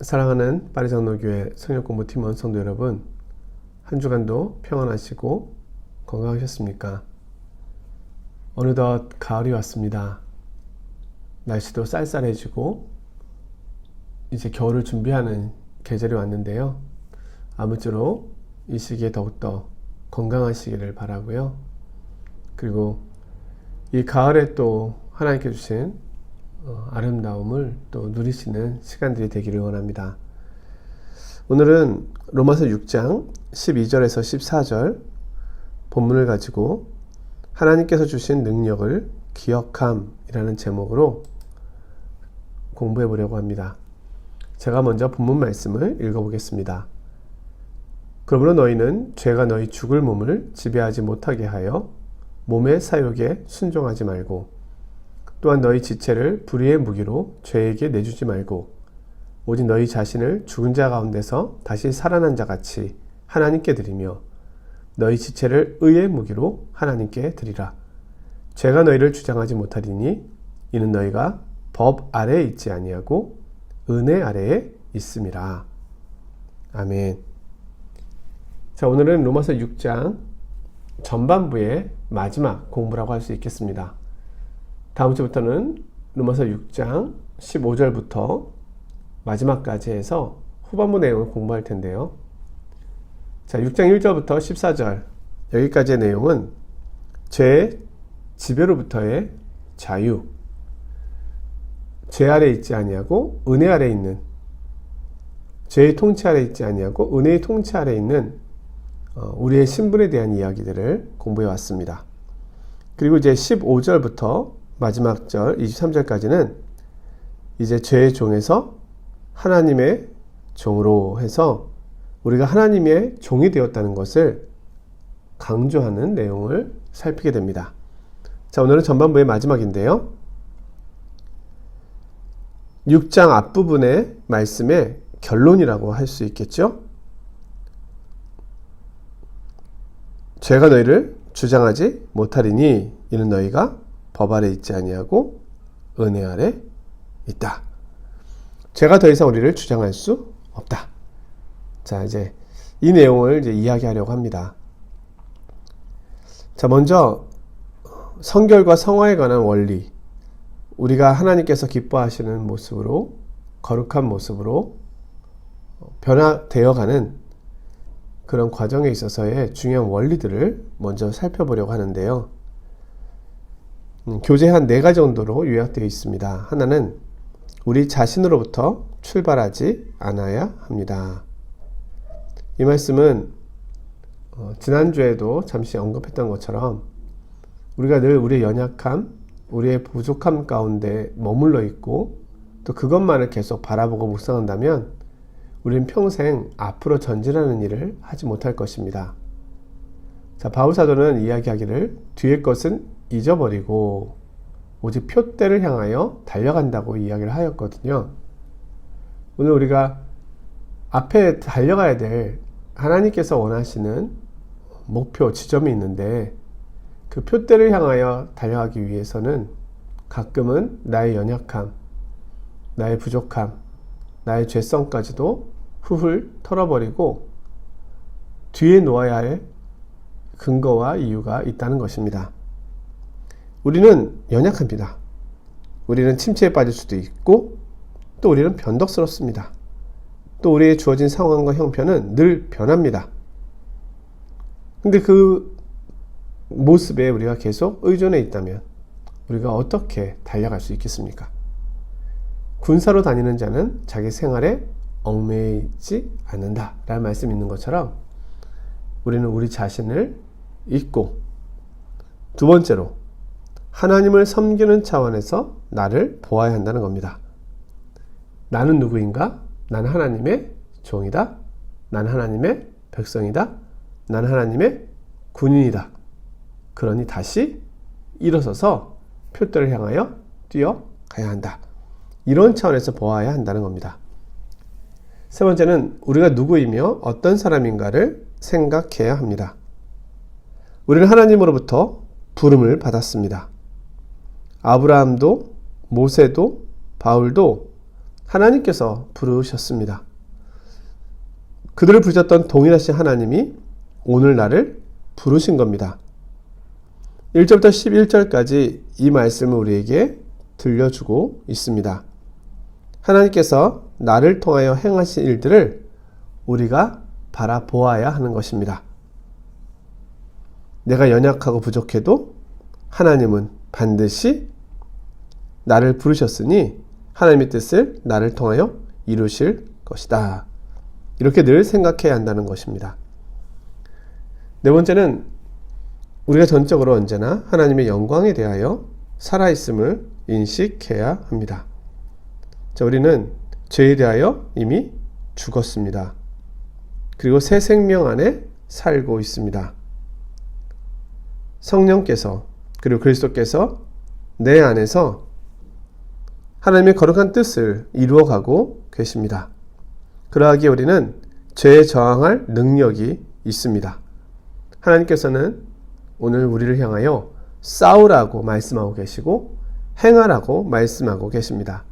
사랑하는 파리장로교회 성령공부팀원 성도 여러분, 한 주간도 평안하시고 건강하셨습니까? 어느덧 가을이 왔습니다. 날씨도 쌀쌀해지고 이제 겨울을 준비하는 계절이 왔는데요. 아무쪼록 이 시기에 더욱더 건강하시기를 바라고요. 그리고 이 가을에 또 하나님께 주신 아름다움을 또 누리시는 시간들이 되기를 원합니다. 오늘은 로마서 6장 12절에서 14절 본문을 가지고 하나님께서 주신 능력을 기억함이라는 제목으로 공부해 보려고 합니다. 제가 먼저 본문 말씀을 읽어보겠습니다. 그러므로 너희는 죄가 너희 죽을 몸을 지배하지 못하게 하여 몸의 사욕에 순종하지 말고 또한 너희 지체를 불의의 무기로 죄에게 내주지 말고 오직 너희 자신을 죽은 자 가운데서 다시 살아난 자 같이 하나님께 드리며 너희 지체를 의의 무기로 하나님께 드리라. 죄가 너희를 주장하지 못하리니 이는 너희가 법 아래에 있지 아니하고 은혜 아래에 있음이라. 아멘. 자, 오늘은 로마서 6장 전반부의 마지막 공부라고 할 수 있겠습니다. 다음 주부터는 로마서 6장 15절부터 마지막까지 해서 후반부 내용을 공부할 텐데요. 자, 6장 1절부터 14절 여기까지의 내용은 죄의 지배로부터의 자유, 죄 아래 있지 아니하고 은혜 아래 있는, 죄의 통치 아래 있지 아니하고 은혜의 통치 아래 있는 우리의 신분에 대한 이야기들을 공부해 왔습니다. 그리고 이제 15절부터 마지막 절 23절까지는 이제 죄의 종에서 하나님의 종으로 해서 우리가 하나님의 종이 되었다는 것을 강조하는 내용을 살피게 됩니다. 자, 오늘은 전반부의 마지막인데요. 6장 앞부분의 말씀의 결론이라고 할 수 있겠죠. 죄가 너희를 주장하지 못하리니 이는 너희가 법 아래 있지 아니하고 은혜 아래 있다. 죄가 더 이상 우리를 주장할 수 없다. 자, 이제 이 내용을 이제 이야기하려고 합니다. 자, 먼저 성결과 성화에 관한 원리, 우리가 하나님께서 기뻐하시는 모습으로, 거룩한 모습으로 변화되어가는 그런 과정에 있어서의 중요한 원리들을 먼저 살펴보려고 하는데요. 교재 한 4가지 정도로 요약되어 있습니다. 하나는 우리 자신으로부터 출발하지 않아야 합니다. 이 말씀은 지난주에도 잠시 언급했던 것처럼 우리가 늘 우리의 연약함, 우리의 부족함 가운데 머물러 있고 또 그것만을 계속 바라보고 묵상한다면 우리는 평생 앞으로 전진하는 일을 하지 못할 것입니다. 자, 바울 사도는 이야기하기를 뒤의 것은 잊어버리고 오직 표대를 향하여 달려간다고 이야기를 하였거든요. 오늘 우리가 앞에 달려가야 될 하나님께서 원하시는 목표, 지점이 있는데 그 표대를 향하여 달려가기 위해서는 가끔은 나의 연약함, 나의 부족함, 나의 죄성까지도 훌훌 털어버리고 뒤에 놓아야 할 근거와 이유가 있다는 것입니다. 우리는 연약합니다. 우리는 침체에 빠질 수도 있고 또 우리는 변덕스럽습니다. 또 우리의 주어진 상황과 형편은 늘 변합니다. 근데 그 모습에 우리가 계속 의존해 있다면 우리가 어떻게 달려갈 수 있겠습니까? 군사로 다니는 자는 자기 생활에 얽매이지 않는다 라는 말씀이 있는 것처럼 우리는 우리 자신을 잊고, 두 번째로 하나님을 섬기는 차원에서 나를 보아야 한다는 겁니다. 나는 누구인가? 나는 하나님의 종이다. 나는 하나님의 백성이다. 나는 하나님의 군인이다. 그러니 다시 일어서서 표대를 향하여 뛰어가야 한다. 이런 차원에서 보아야 한다는 겁니다. 세 번째는 우리가 누구이며 어떤 사람인가를 생각해야 합니다. 우리는 하나님으로부터 부름을 받았습니다. 아브라함도 모세도 바울도 하나님께서 부르셨습니다. 그들을 부르셨던 동일하신 하나님이 오늘 나를 부르신 겁니다. 1절부터 11절까지 이 말씀을 우리에게 들려주고 있습니다. 하나님께서 나를 통하여 행하신 일들을 우리가 바라보아야 하는 것입니다. 내가 연약하고 부족해도 하나님은 반드시 나를 부르셨으니 하나님의 뜻을 나를 통하여 이루실 것이다. 이렇게 늘 생각해야 한다는 것입니다. 네 번째는 우리가 전적으로 언제나 하나님의 영광에 대하여 살아있음을 인식해야 합니다. 자, 우리는 죄에 대하여 이미 죽었습니다. 그리고 새 생명 안에 살고 있습니다. 성령께서 그리고 그리스도께서 내 안에서 하나님의 거룩한 뜻을 이루어가고 계십니다. 그러하기에 우리는 죄에 저항할 능력이 있습니다. 하나님께서는 오늘 우리를 향하여 싸우라고 말씀하고 계시고 행하라고 말씀하고 계십니다.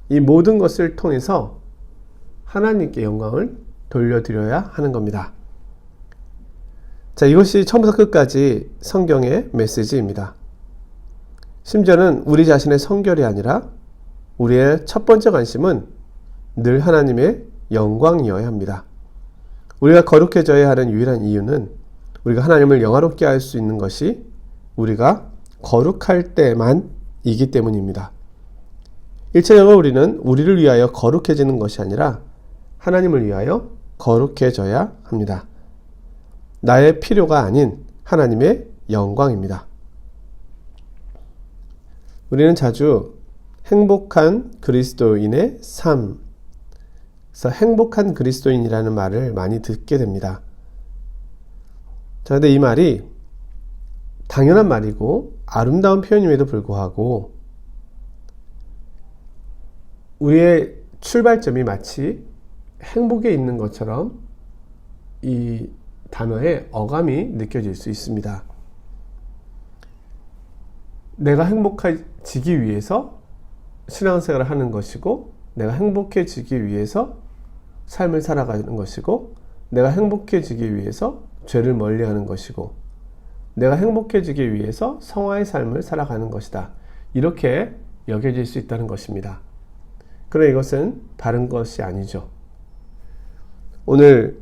이 모든 것을 통해서 하나님께 영광을 돌려드려야 하는 겁니다. 자, 이것이 처음부터 끝까지 성경의 메시지입니다. 심지어는 우리 자신의 성결이 아니라 우리의 첫 번째 관심은 늘 하나님의 영광이어야 합니다. 우리가 거룩해져야 하는 유일한 이유는 우리가 하나님을 영화롭게 할 수 있는 것이 우리가 거룩할 때만이기 때문입니다. 일차적으로 우리는 우리를 위하여 거룩해지는 것이 아니라 하나님을 위하여 거룩해져야 합니다. 나의 필요가 아닌 하나님의 영광입니다. 우리는 자주 행복한 그리스도인의 삶, 그래서 행복한 그리스도인이라는 말을 많이 듣게 됩니다. 자, 근데 이 말이 당연한 말이고 아름다운 표현임에도 불구하고 우리의 출발점이 마치 행복에 있는 것처럼 이 단어의 어감이 느껴질 수 있습니다. 내가 행복해지기 위해서 신앙생활을 하는 것이고, 내가 행복해지기 위해서 삶을 살아가는 것이고, 내가 행복해지기 위해서 죄를 멀리하는 것이고, 내가 행복해지기 위해서 성화의 삶을 살아가는 것이다. 이렇게 여겨질 수 있다는 것입니다. 그러나 이것은 바른 것이 아니죠. 오늘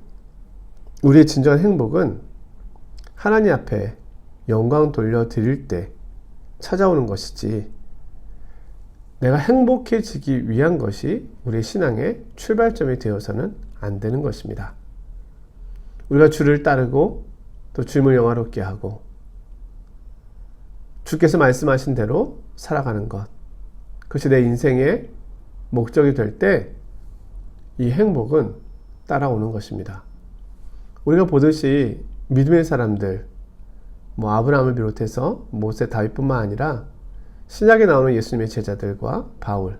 우리의 진정한 행복은 하나님 앞에 영광 돌려드릴 때 찾아오는 것이지, 내가 행복해지기 위한 것이 우리의 신앙의 출발점이 되어서는 안 되는 것입니다. 우리가 주를 따르고 또 주님을 영화롭게 하고 주께서 말씀하신 대로 살아가는 것, 그것이 내 인생의 목적이 될 때 이 행복은 따라오는 것입니다. 우리가 보듯이 믿음의 사람들, 아브라함을 비롯해서 모세, 다윗뿐만 아니라 신약에 나오는 예수님의 제자들과 바울,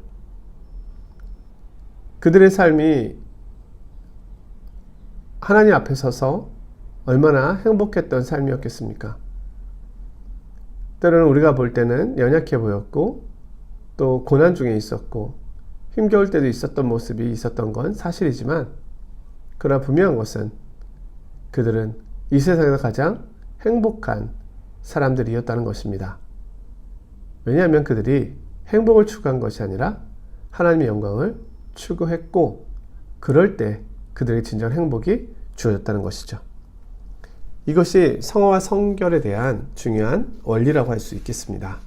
그들의 삶이 하나님 앞에 서서 얼마나 행복했던 삶이었겠습니까? 때로는 우리가 볼 때는 연약해 보였고 또 고난 중에 있었고 힘겨울 때도 있었던 모습이 있었던 건 사실이지만, 그러나 분명한 것은 그들은 이 세상에서 가장 행복한 사람들이었다는 것입니다. 왜냐하면 그들이 행복을 추구한 것이 아니라 하나님의 영광을 추구했고, 그럴 때 그들의 진정한 행복이 주어졌다는 것이죠. 이것이 성화와 성결에 대한 중요한 원리라고 할 수 있겠습니다.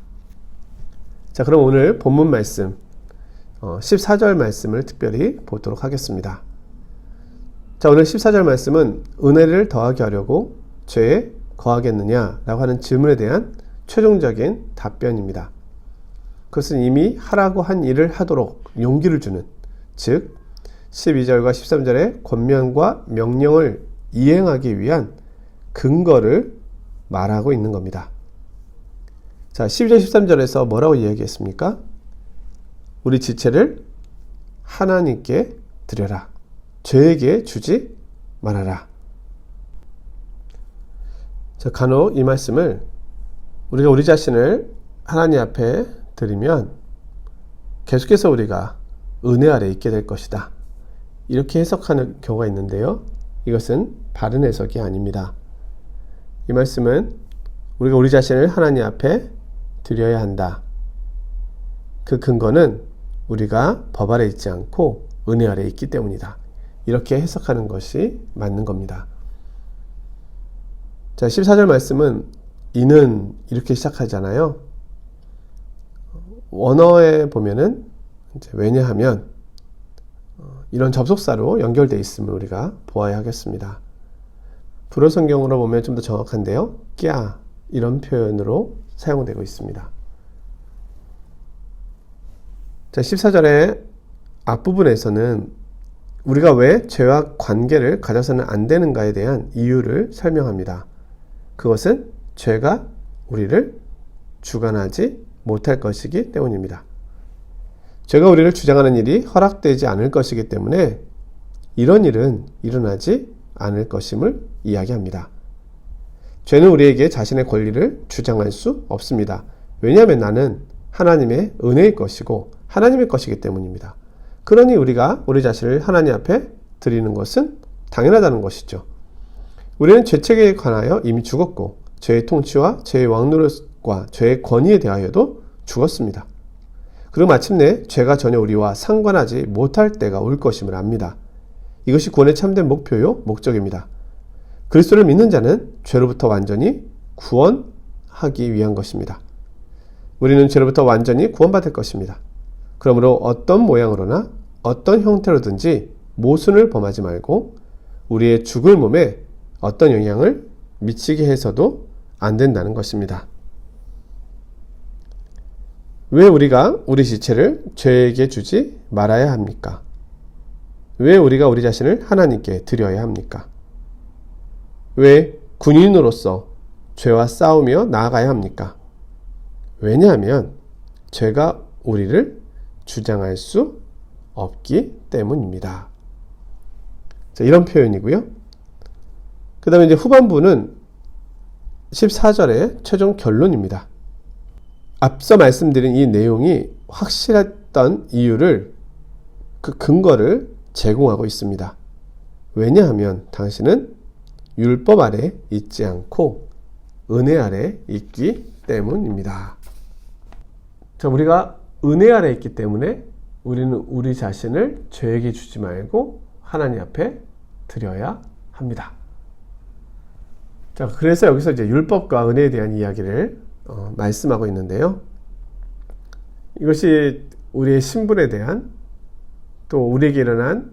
자, 그럼 오늘 본문 말씀 14절 말씀을 특별히 보도록 하겠습니다. 자, 오늘 14절 말씀은 은혜를 더하게 하려고 죄에 거하겠느냐라고 하는 질문에 대한 최종적인 답변입니다. 그것은 이미 하라고 한 일을 하도록 용기를 주는, 즉 12절과 13절의 권면과 명령을 이행하기 위한 근거를 말하고 있는 겁니다. 자, 12절 13절에서 뭐라고 이야기했습니까? 우리 지체를 하나님께 드려라. 죄에게 주지 말아라. 자, 간혹 이 말씀을 우리가 우리 자신을 하나님 앞에 드리면 계속해서 우리가 은혜 아래 있게 될 것이다. 이렇게 해석하는 경우가 있는데요. 이것은 바른 해석이 아닙니다. 이 말씀은 우리가 우리 자신을 하나님 앞에 드려야 한다. 그 근거는 우리가 법 아래 있지 않고 은혜 아래 있기 때문이다. 이렇게 해석하는 것이 맞는 겁니다. 자, 14절 말씀은 이는 이렇게 시작하잖아요. 원어에 보면은 이제 왜냐하면 이런 접속사로 연결되어 있음을 우리가 보아야 하겠습니다. 불어 성경으로 보면 좀 더 정확한데요. 꺄 이런 표현으로 사용되고 있습니다. 자, 14절의 앞부분에서는 우리가 왜 죄와 관계를 가져서는 안 되는가에 대한 이유를 설명합니다. 그것은 죄가 우리를 주관하지 못할 것이기 때문입니다. 죄가 우리를 주장하는 일이 허락되지 않을 것이기 때문에 이런 일은 일어나지 않을 것임을 이야기합니다. 죄는 우리에게 자신의 권리를 주장할 수 없습니다. 왜냐하면 나는 하나님의 은혜일 것이고 하나님의 것이기 때문입니다. 그러니 우리가 우리 자신을 하나님 앞에 드리는 것은 당연하다는 것이죠. 우리는 죄책에 관하여 이미 죽었고 죄의 통치와 죄의 왕노릇과 죄의 권위에 대하여도 죽었습니다. 그리고 마침내 죄가 전혀 우리와 상관하지 못할 때가 올 것임을 압니다. 이것이 구원의 참된 목표요 목적입니다. 그리스도를 믿는 자는 죄로부터 완전히 구원하기 위한 것입니다. 우리는 죄로부터 완전히 구원받을 것입니다. 그러므로 어떤 모양으로나 어떤 형태로든지 모순을 범하지 말고 우리의 죽을 몸에 어떤 영향을 미치게 해서도 안 된다는 것입니다. 왜 우리가 우리 지체를 죄에게 주지 말아야 합니까? 왜 우리가 우리 자신을 하나님께 드려야 합니까? 왜 군인으로서 죄와 싸우며 나아가야 합니까? 왜냐하면 죄가 우리를 주장할 수 없기 때문입니다. 자, 이런 표현이고요. 그 다음에 이제 후반부는 14절의 최종 결론입니다. 앞서 말씀드린 이 내용이 확실했던 이유를, 그 근거를 제공하고 있습니다. 왜냐하면 당신은 율법 아래 있지 않고 은혜 아래 있기 때문입니다. 자, 우리가 은혜 아래 있기 때문에 우리는 우리 자신을 죄에게 주지 말고 하나님 앞에 드려야 합니다. 자, 그래서 여기서 이제 율법과 은혜에 대한 이야기를 말씀하고 있는데요. 이것이 우리의 신분에 대한, 또 우리에게 일어난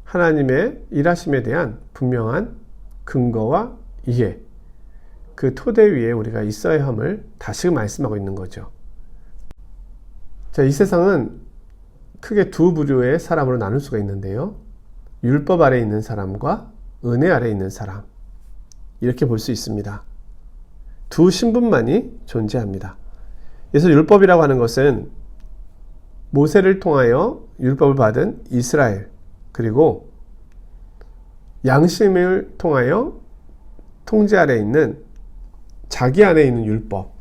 하나님의 일하심에 대한 분명한 근거와 이해, 그 토대 위에 우리가 있어야 함을 다시금 말씀하고 있는 거죠. 자, 이 세상은 크게 두 부류의 사람으로 나눌 수가 있는데요. 율법 아래 있는 사람과 은혜 아래 있는 사람, 이렇게 볼 수 있습니다. 두 신분만이 존재합니다. 그래서 율법이라고 하는 것은 모세를 통하여 율법을 받은 이스라엘, 그리고 양심을 통하여 통제 아래 있는 자기 안에 있는 율법,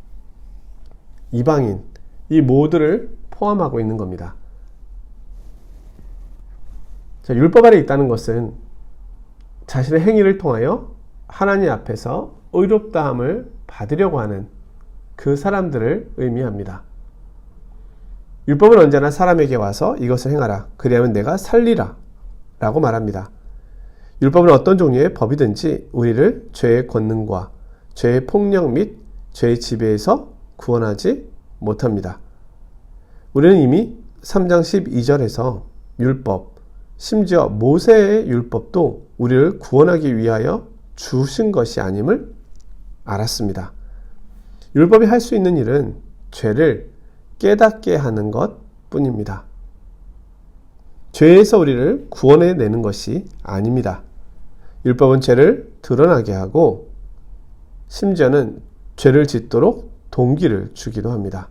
이방인, 이 모두를 포함하고 있는 겁니다. 자, 율법 아래 있다는 것은 자신의 행위를 통하여 하나님 앞에서 의롭다함을 받으려고 하는 그 사람들을 의미합니다. 율법은 언제나 사람에게 와서 이것을 행하라, 그리하면 내가 살리라 라고 말합니다. 율법은 어떤 종류의 법이든지 우리를 죄의 권능과 죄의 폭력 및 죄의 지배에서 구원하지 못합니다. 우리는 이미 3장 12절에서 율법, 심지어 모세의 율법도 우리를 구원하기 위하여 주신 것이 아님을 알았습니다. 율법이 할 수 있는 일은 죄를 깨닫게 하는 것 뿐입니다. 죄에서 우리를 구원해내는 것이 아닙니다. 율법은 죄를 드러나게 하고 심지어는 죄를 짓도록 동기를 주기도 합니다.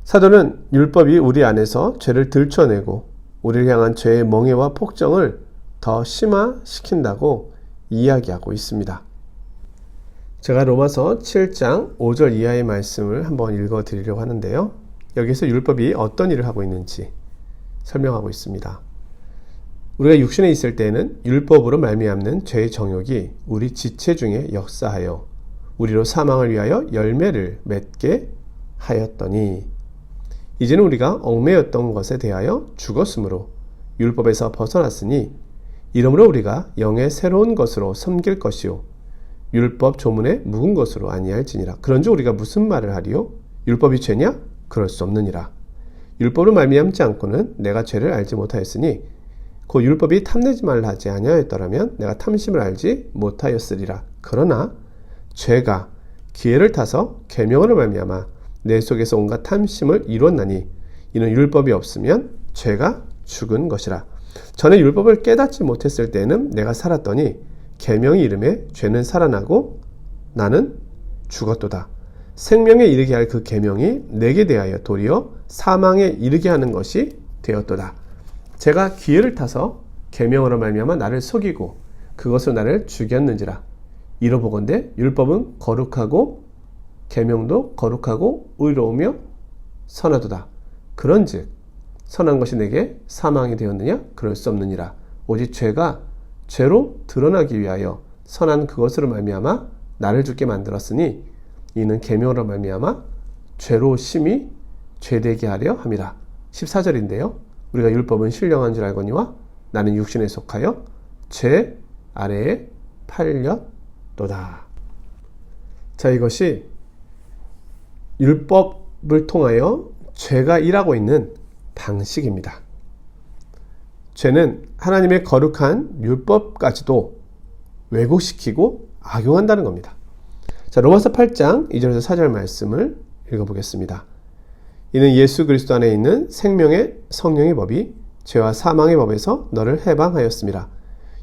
사도는 율법이 우리 안에서 죄를 들춰내고 우리를 향한 죄의 멍해와 폭정을 더 심화시킨다고 이야기하고 있습니다. 제가 로마서 7장 5절 이하의 말씀을 한번 읽어드리려고 하는데요. 여기서 율법이 어떤 일을 하고 있는지 설명하고 있습니다. 우리가 육신에 있을 때에는 율법으로 말미암는 죄의 정욕이 우리 지체 중에 역사하여 우리로 사망을 위하여 열매를 맺게 하였더니 이제는 우리가 얽매였던 것에 대하여 죽었으므로 율법에서 벗어났으니 이러므로 우리가 영의 새로운 것으로 섬길 것이요 율법 조문에 묵은 것으로 아니할지니라. 그런즉 우리가 무슨 말을 하리요? 율법이 죄냐? 그럴 수 없느니라. 율법으로 말미암지 않고는 내가 죄를 알지 못하였으니 곧 율법이 탐내지 말라 하지 아니하였더라면 내가 탐심을 알지 못하였으리라. 그러나 죄가 기회를 타서 계명으로 말미암아 내 속에서 온갖 탐심을 이뤘나니 이는 율법이 없으면 죄가 죽은 것이라. 전에 율법을 깨닫지 못했을 때에는 내가 살았더니 계명이 이름에 죄는 살아나고 나는 죽었도다. 생명에 이르게 할 그 계명이 내게 대하여 도리어 사망에 이르게 하는 것이 되었도다. 제가 기회를 타서 계명으로 말미암아 나를 속이고 그것으로 나를 죽였는지라. 이러보건대 율법은 거룩하고 계명도 거룩하고 의로우며 선하도다. 그런즉 선한 것이 내게 사망이 되었느냐? 그럴 수 없느니라. 오직 죄가 죄로 드러나기 위하여 선한 그것으로 말미암아 나를 죽게 만들었으니 이는 계명으로 말미암아 죄로 심히 죄되게 하려 함이라. 14절인데요. 우리가 율법은 신령한 줄 알거니와 나는 육신에 속하여 죄 아래에 팔렸도다. 자, 이것이 율법을 통하여 죄가 일하고 있는 방식입니다. 죄는 하나님의 거룩한 율법까지도 왜곡시키고 악용한다는 겁니다. 자, 로마서 8장 2절에서 4절 말씀을 읽어보겠습니다. 이는 예수 그리스도 안에 있는 생명의 성령의 법이 죄와 사망의 법에서 너를 해방하였습니다.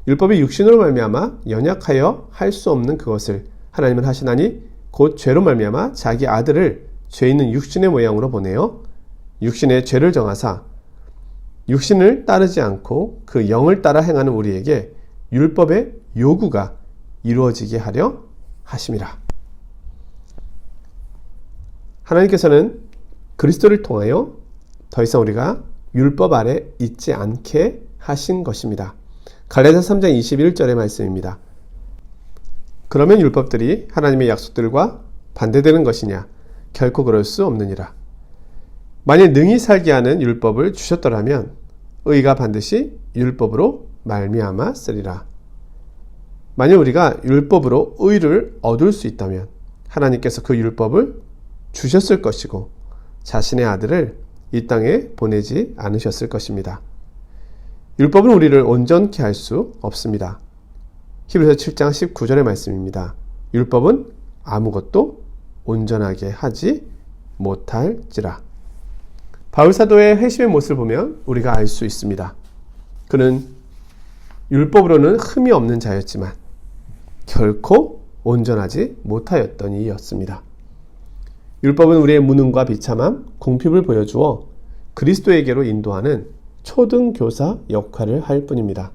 율법이 육신으로 말미암아 연약하여 할 수 없는 그것을 하나님은 하시나니 곧 죄로 말미암아 자기 아들을 죄 있는 육신의 모양으로 보내어 육신의 죄를 정하사 육신을 따르지 않고 그 영을 따라 행하는 우리에게 율법의 요구가 이루어지게 하려 하심이라. 하나님께서는 그리스도를 통하여 더 이상 우리가 율법 아래 있지 않게 하신 것입니다. 갈라디아서 3장 21절의 말씀입니다. 그러면 율법들이 하나님의 약속들과 반대되는 것이냐? 결코 그럴 수 없느니라. 만일 능히 살게 하는 율법을 주셨더라면 의가 반드시 율법으로 말미암아 쓰리라. 만일 우리가 율법으로 의를 얻을 수 있다면 하나님께서 그 율법을 주셨을 것이고 자신의 아들을 이 땅에 보내지 않으셨을 것입니다. 율법은 우리를 온전케 할 수 없습니다. 히브리서 7장 19절의 말씀입니다. 율법은 아무것도 온전하게 하지 못할지라. 바울 사도의 회심의 모습을 보면 우리가 알 수 있습니다. 그는 율법으로는 흠이 없는 자였지만 결코 온전하지 못하였던 이였습니다. 율법은 우리의 무능과 비참함, 궁핍을 보여주어 그리스도에게로 인도하는 초등교사 역할을 할 뿐입니다.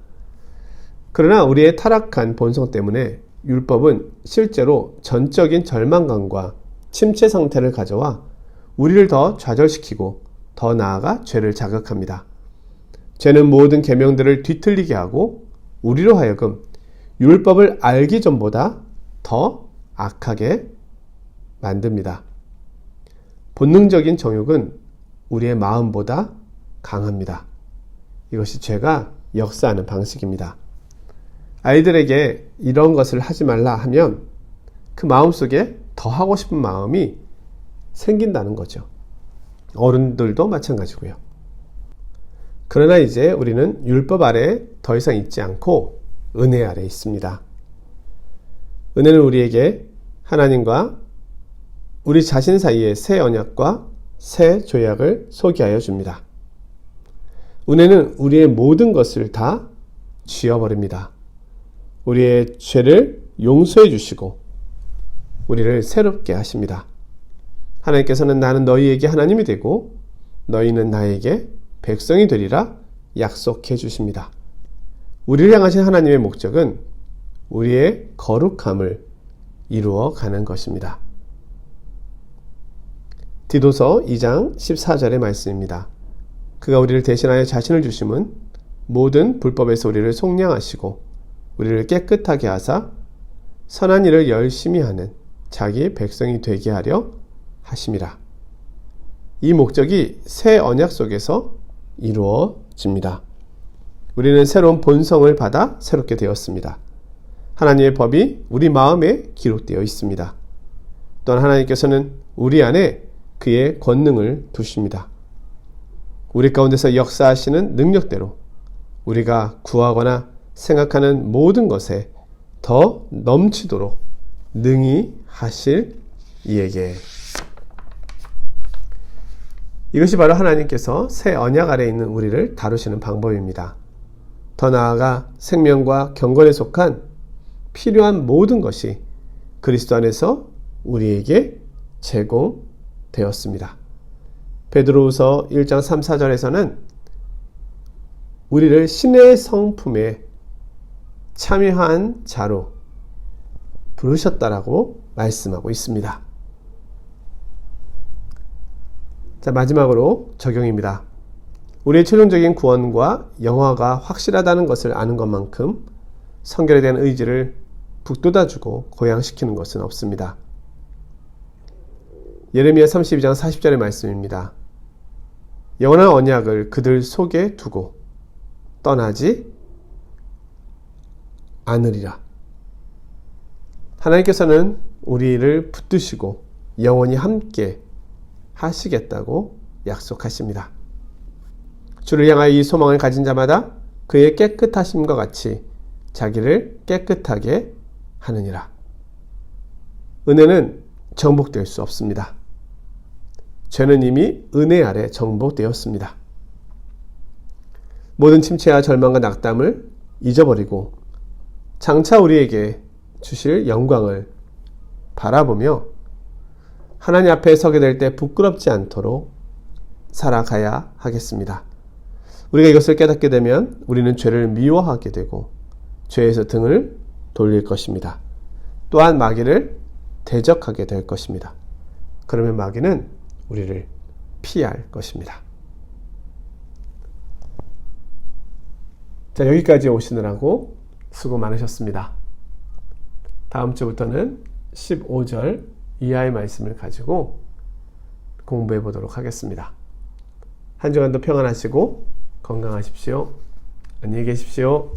그러나 우리의 타락한 본성 때문에 율법은 실제로 전적인 절망감과 침체 상태를 가져와 우리를 더 좌절시키고 더 나아가 죄를 자극합니다. 죄는 모든 계명들을 뒤틀리게 하고 우리로 하여금 율법을 알기 전보다 더 악하게 만듭니다. 본능적인 정욕은 우리의 마음보다 강합니다. 이것이 죄가 역사하는 방식입니다. 아이들에게 이런 것을 하지 말라 하면 그 마음속에 더 하고 싶은 마음이 생긴다는 거죠. 어른들도 마찬가지고요. 그러나 이제 우리는 율법 아래 더 이상 있지 않고 은혜 아래 있습니다. 은혜는 우리에게 하나님과 우리 자신 사이의 새 언약과 새 조약을 소개하여 줍니다. 은혜는 우리의 모든 것을 다 지워버립니다. 우리의 죄를 용서해 주시고 우리를 새롭게 하십니다. 하나님께서는 나는 너희에게 하나님이 되고 너희는 나에게 백성이 되리라 약속해 주십니다. 우리를 향하신 하나님의 목적은 우리의 거룩함을 이루어 가는 것입니다. 디도서 2장 14절의 말씀입니다. 그가 우리를 대신하여 자신을 주심은 모든 불법에서 우리를 속량하시고 우리를 깨끗하게 하사 선한 일을 열심히 하는 자기 백성이 되게 하려 하심이라. 이 목적이 새 언약 속에서 이루어집니다. 우리는 새로운 본성을 받아 새롭게 되었습니다. 하나님의 법이 우리 마음에 기록되어 있습니다. 또한 하나님께서는 우리 안에 그의 권능을 두십니다. 우리 가운데서 역사하시는 능력대로 우리가 구하거나 생각하는 모든 것에 더 넘치도록 능히 하실 이에게. 이것이 바로 하나님께서 새 언약 아래에 있는 우리를 다루시는 방법입니다. 더 나아가 생명과 경건에 속한 필요한 모든 것이 그리스도 안에서 우리에게 제공되었습니다. 베드로후서 1장 3, 4절에서는 우리를 신의 성품에 참여한 자로 부르셨다라고 말씀하고 있습니다. 자, 마지막으로 적용입니다. 우리의 최종적인 구원과 영화가 확실하다는 것을 아는 것만큼 성결에 대한 의지를 북돋아주고 고양시키는 것은 없습니다. 예레미야 32장 40절의 말씀입니다. 영원한 언약을 그들 속에 두고 떠나지 않으리라. 하나님께서는 우리를 붙드시고 영원히 함께 하시겠다고 약속하십니다. 주를 향하여 이 소망을 가진 자마다 그의 깨끗하심과 같이 자기를 깨끗하게 하느니라. 은혜는 정복될 수 없습니다. 죄는 이미 은혜 아래 정복되었습니다. 모든 침체와 절망과 낙담을 잊어버리고 장차 우리에게 주실 영광을 바라보며 하나님 앞에 서게 될 때 부끄럽지 않도록 살아가야 하겠습니다. 우리가 이것을 깨닫게 되면 우리는 죄를 미워하게 되고 죄에서 등을 돌릴 것입니다. 또한 마귀를 대적하게 될 것입니다. 그러면 마귀는 우리를 피할 것입니다. 자, 여기까지 오시느라고 수고 많으셨습니다. 다음 주부터는 15절 이하의 말씀을 가지고 공부해 보도록 하겠습니다. 한 주간도 평안하시고 건강하십시오. 안녕히 계십시오.